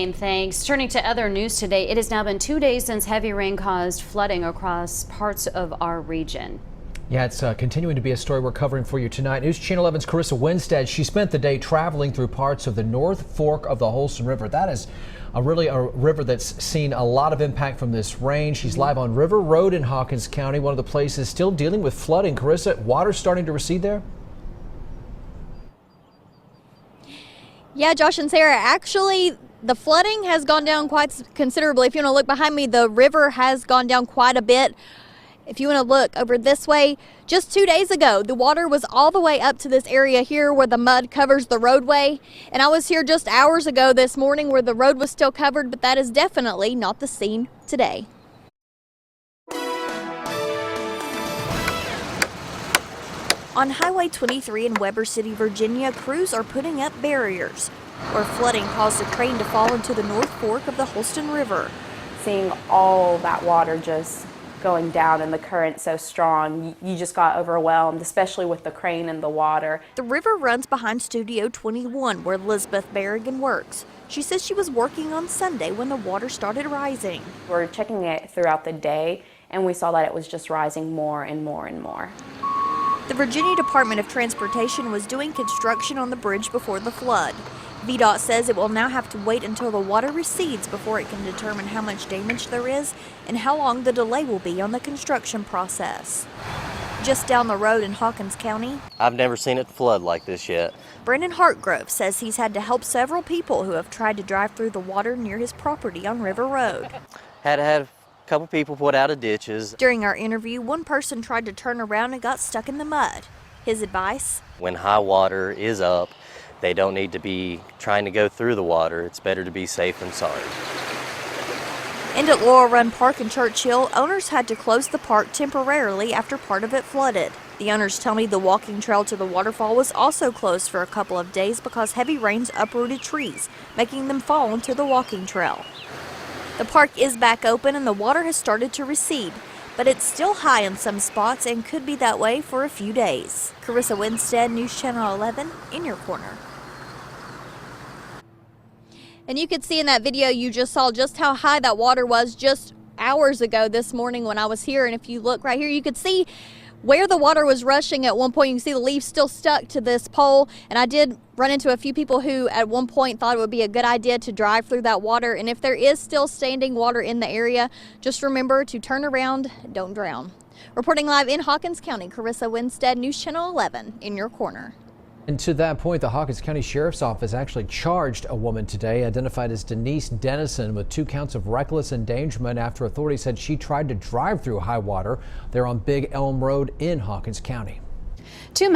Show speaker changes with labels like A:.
A: Thanks. Turning to other news today, it has now been 2 days since heavy rain caused flooding across parts of our region.
B: Yeah, it's continuing to be a story we're covering for you tonight. News Channel 11's Carissa Winstead, she spent the day traveling through parts of the North Fork of the Holston River. That is really a river that's seen a lot of impact from this rain. She's live on River Road in Hawkins County, one of the places still dealing with flooding. Carissa, water starting to recede there?
C: Yeah, Josh and Sarah, actually, the flooding has gone down quite considerably. If you want to look behind me, the river has gone down quite a bit. If you want to look over this way, just 2 days ago, the water was all the way up to this area here where the mud covers the roadway. And I was here just hours ago this morning where the road was still covered, but that is definitely not the scene today. On Highway 23 in Weber City, Virginia, crews are putting up barriers where flooding caused a crane to fall into the North Fork of the Holston River.
D: Seeing all that water just going down and the current so strong, you just got overwhelmed, especially with the crane and the water.
C: The river runs behind Studio 21, where Elizabeth Berrigan works. She says she was working on Sunday when the water started rising.
D: We're checking it throughout the day, and we saw that it was just rising more and more and more.
C: The Virginia Department of Transportation was doing construction on the bridge before the flood. VDOT says it will now have to wait until the water recedes before it can determine how much damage there is and how long the delay will be on the construction process. Just down the road in Hawkins County,
E: I've never seen it flood like this yet.
C: Brendan Hartgrove says he's had to help several people who have tried to drive through the water near his property on River Road.
E: Had to have a couple people put out of ditches.
C: During our interview, one person tried to turn around and got stuck in the mud. His advice?
E: When high water is up, they don't need to be trying to go through the water. It's better to be safe than sorry.
C: And at Laurel Run Park in Churchill, owners had to close the park temporarily after part of it flooded. The owners tell me the walking trail to the waterfall was also closed for a couple of days because heavy rains uprooted trees, making them fall into the walking trail. The park is back open and the water has started to recede, but it's still high in some spots and could be that way for a few days. Carissa Winstead, News Channel 11, in your corner. And you could see in that video you just saw just how high that water was just hours ago this morning when I was here. And if you look right here, you could see where the water was rushing at one point. You can see the leaves still stuck to this pole. And I did run into a few people who at one point thought it would be a good idea to drive through that water. And if there is still standing water in the area, just remember to turn around, don't drown. Reporting live in Hawkins County, Carissa Winstead, News Channel 11, in your corner.
B: And to that point, the Hawkins County Sheriff's Office actually charged a woman today, identified as Denise Dennison, with 2 counts of reckless endangerment after authorities said she tried to drive through high water there on Big Elm Road in Hawkins County.